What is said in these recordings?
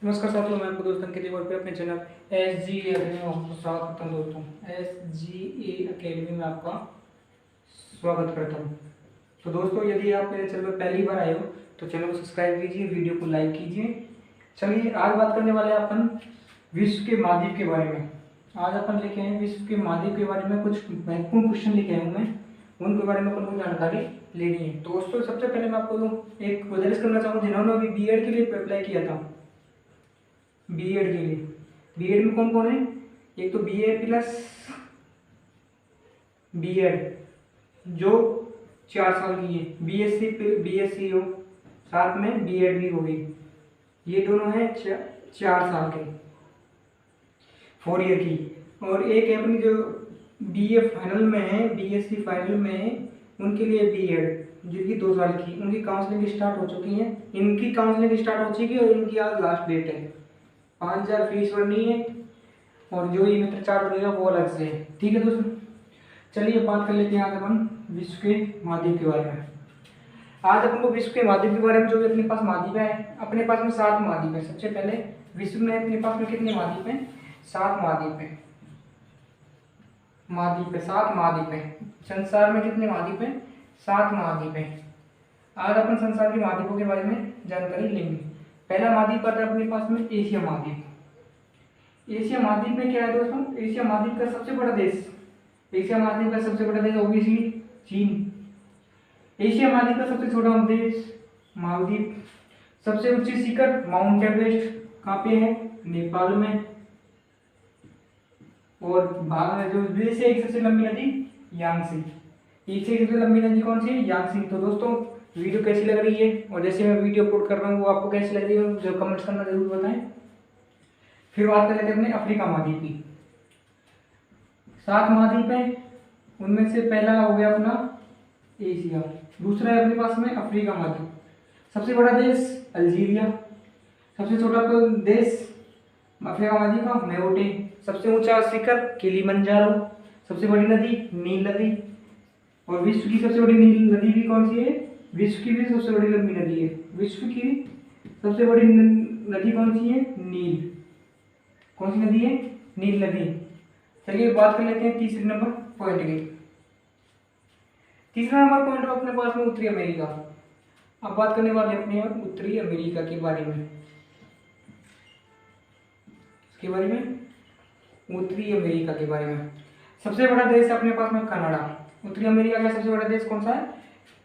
नमस्कार साथियों, मैं आपको दोस्तों के लिए पे अपने चैनल SG अकेडमी में आपको स्वागत करता हूँ। दोस्तों SGA अकेडमी में आपका स्वागत करता हूँ। तो दोस्तों, यदि आप मेरे चैनल पर पहली बार आए हो तो चैनल को सब्सक्राइब कीजिए, वीडियो को लाइक कीजिए। चलिए, आज बात करने वाले हैं अपन विश्व के महाद्वीप के बारे में। आज अपन लेके आए विश्व के महाद्वीप के बारे में कुछ महत्वपूर्ण क्वेश्चन लेके आए हूँ मैं, उनके बारे में अपन को जानकारी लेनी है। तो दोस्तों, सबसे पहले मैं आपको एक गुजारिश करना चाहूँगा, जिन्होंने अभी बीएड के लिए अप्लाई किया था, बीएड के लिए, बीएड में कौन कौन है? एक तो बीए प्लस बीएड जो 4 साल की है, बीएससी हो, साथ में बीएड भी होगी। ये दोनों हैं 4 साल के, 4 ईयर की। और एक है अपनी जो बीए फाइनल में है, बीएससी फाइनल में है, उनके लिए बीएड जिनकी 2 साल की, उनकी काउंसलिंग स्टार्ट हो चुकी है। इनकी काउंसलिंग स्टार्ट हो चुकी है और इनकी आज लास्ट डेट है। 5,000 फीस भरनी है और जो ये मित्र चार्ज बनेगा वो अलग से है। ठीक है दोस्तों, चलिए बात कर लेते हैं आज अपन विश्व के महाद्वीप के बारे में। आज अपन को विश्व के महाद्वीप के बारे में, जो भी अपने पास महाद्वीप है, अपने पास में 7 महाद्वीप है। सबसे पहले विश्व में अपने पास में कितने महाद्वीप हैं? 7 महाद्वीप है। महाद्वीप है 7 महाद्वीप है। संसार में कितने महाद्वीप हैं? 7 महाद्वीप है। आज अपन संसार के महाद्वीपों के बारे में जानकारी लेंगे। पहला महाद्वीप आता है अपने पास में एशिया महाद्वीप। एशिया महाद्वीप में क्या है दोस्तों? एशिया महाद्वीप का सबसे बड़ा देश, एशिया महाद्वीप का सबसे बड़ा देश ओबीसी चीन। एशिया महाद्वीप का सबसे छोटा देश मालदीव। सबसे ऊंची शिखर माउंट एवरेस्ट कहाँ पे है? नेपाल में। और भाग में जो देश है, एक सबसे लंबी नदी यांगसी। एक से सबसे लंबी नदी कौन सी है? यांगसी। तो दोस्तों, वीडियो कैसी लग रही है और जैसे मैं वीडियो अपलोड कर रहा हूँ वो आपको कैसी लग रही है, जो कमेंट्स करना जरूर बताएं। फिर बात कर लेते हैं अपने अफ्रीका महाद्वीप की। 7 महाद्वीप है, उनमें से पहला हो गया अपना एशिया, दूसरा है अपने पास में अफ्रीका महाद्वीप। सबसे बड़ा देश अल्जीरिया, सबसे छोटा देश अफ्रीका महाद्वीप का मेओटे। सबसे ऊंचा शिखर किलिमंजारो। सबसे बड़ी नदी नील नदी। और विश्व की सबसे बड़ी नील नदी भी कौन सी है? विश्व की भी सबसे बड़ी लंबी नदी है। विश्व की सबसे बड़ी नदी कौन सी है? नील। कौन सी नदी है? नील नदी। चलिए बात कर लेते हैं तीसरे नंबर पॉइंट की। तीसरा नंबर पॉइंट अपने पास में उत्तरी अमेरिका। अब बात करने वाले अपने उत्तरी अमेरिका के बारे में। इसके बारे में, उत्तरी अमेरिका के बारे में। सबसे बड़ा देश अपने पास में कनाडा। उत्तरी अमेरिका का सबसे बड़ा देश कौन सा है?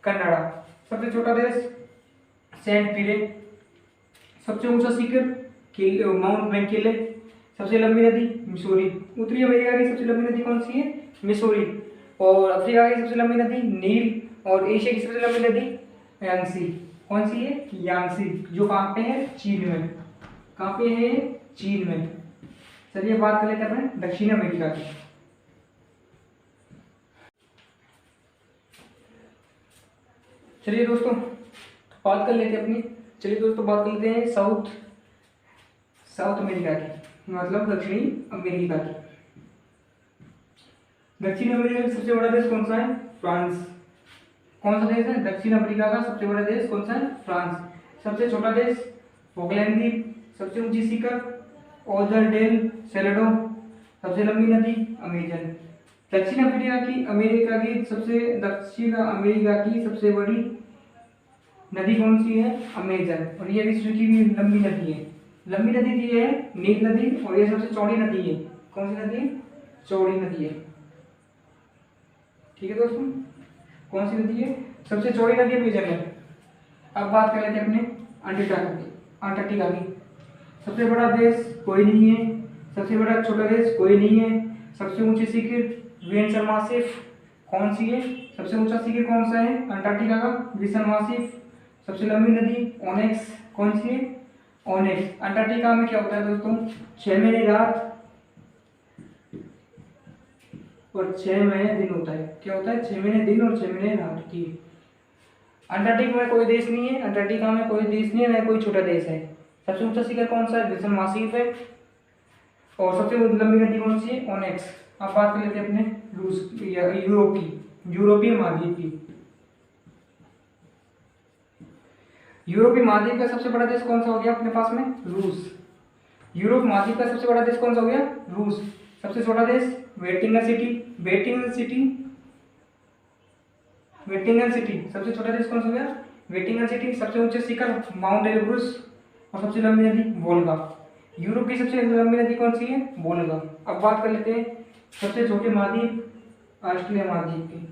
कनाडा। सबसे छोटा देश सेंट पीरे। सबसे ऊंचा शिखर माउंट मैकिले। सबसे लंबी नदी मिसौरी। उत्तरी अमेरिका की सबसे लंबी नदी कौन सी है? मिसौरी। और अफ्रीका की सबसे लंबी नदी नील। और एशिया की सबसे लंबी नदी यांगसी। कौन सी है? यांगसी, जो कहाँ पे है? चीन में। कहाँ पे है? चीन में। चलिए बात कर लेते हैं अपने दक्षिण अमेरिका की। चलिए दोस्तों बात कर लेते हैं अपनी, चलिए दोस्तों बात कर लेते हैं साउथ अमेरिका की, मतलब दक्षिणी अमेरिका की। दक्षिण अमेरिका का सबसे बड़ा देश कौन सा है? फ्रांस। कौन सा देश है? दक्षिण अफ्रीका का सबसे बड़ा देश कौन सा है? फ्रांस। सबसे छोटा देश फॉकलैंड द्वीप। सबसे ऊंची शिखर ओजरडेल सेलेडो। सबसे लंबी नदी अमेजन। दक्षिण अमेरिका की सबसे बड़ी नदी कौन सी है? अमेजन। और ये विश्व की भी लंबी नदी है। लंबी नदी दी है नील नदी, और ये सबसे चौड़ी नदी है। कौन सी नदी है? चौड़ी नदी है। ठीक है दोस्तों, कौन सी नदी है? सबसे चौड़ी नदी अमेजन है। अब बात कर लेते हैं अपने अंटार्कटिका की। सबसे बड़ा देश कोई नहीं है। सबसे बड़ा छोटा देश कोई नहीं है। सबसे ऊंची शिखर विंसन मासिफ। कौन सी है? सबसे ऊंचा शिखर कौन सा है अंटार्कटिका का? विंसन मासिफ। सबसे लंबी नदी ओनेक्स। कौन सी है? ओनेक्स। अंटार्कटिका में क्या होता है दोस्तों? 6 महीने रात और 6 महीने दिन होता है। क्या होता है? 6 महीने दिन और 6 महीने रात की। अंटार्कटिका में कोई देश नहीं है। अंटार्कटिका में कोई देश नहीं है, न कोई छोटा देश है। सबसे ऊंचा शिखर कौन सा है? विंसन मासिफ है। और सबसे लंबी नदी कौन सी है? ओनेक्स। अब बात कर लेते हैं अपने यूरोप की, यूरोपीय महाद्वीप की। यूरोपीय महाद्वीप का सबसे बड़ा देश कौन सा हो गया अपने पास में? रूस। यूरोप महाद्वीप का सबसे बड़ा देश कौन सा हो गया? रूस। सबसे छोटा देश Vatican city, Vatican city, Vatican city. सबसे छोटा देश कौन सा हो गया? Vatican city. सबसे ऊंचे शिखर माउंट एलब्रुस और सबसे लंबी नदी वोल्गा। यूरोप की सबसे लंबी नदी कौन सी है? वोल्गा। अब बात कर लेते हैं सबसे छोटे महाद्वीप ऑस्ट्रेलिया महाद्वीप की।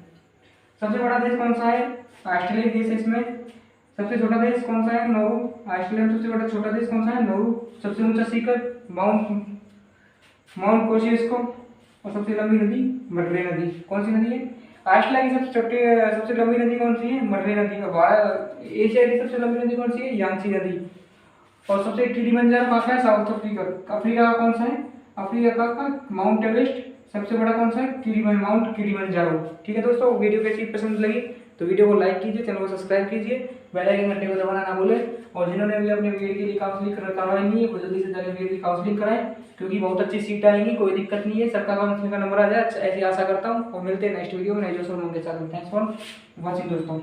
सबसे बड़ा देश कौन सा है? ऑस्ट्रेलिया देश है इसमें। सबसे छोटा देश कौन सा है? नौरू। ऑस्ट्रेलिया में सबसे बड़ा छोटा देश कौन सा है? नौरू। सबसे ऊंचा शिखर माउंट माउंट कोशिस्को और सबसे लंबी नदी मर्रे नदी। कौन सी नदी है? ऑस्ट्रेलिया की सबसे लंबी नदी कौन सी है? मर्रे नदी। और एशिया की सबसे लंबी नदी कौन सी है? यांगसी नदी। और सबसे किलिमंजारो कहाँ का है? South Africa. अफ्रीका का कौन सा है? अफ्रीका का माउंट एवरेस्ट। सबसे बड़ा कौन सा है? Mount Kilimanjaro. ठीक है दोस्तों, वीडियो कैसी पसंद लगी तो वीडियो को लाइक कीजिए, चैनल को सब्सक्राइब कीजिए, बेल आइकन घंटे को दबाना ना भूलें। और जिन्होंने अभी अपने बीएड के लिए काउंसलिंग करवाई नहीं है वो जल्दी से जाकर बीएड की काउंसलिंग कराएं, क्योंकि बहुत अच्छी सीट आएंगी, कोई दिक्कत नहीं है, सबका काउंसलिंग का नंबर आ जाए, ऐसी आशा करता हूँ। और मिलते हैं नेक्स्ट वीडियो में नए जो के साथ। थैंक्स फॉर वॉचिंग दोस्तों।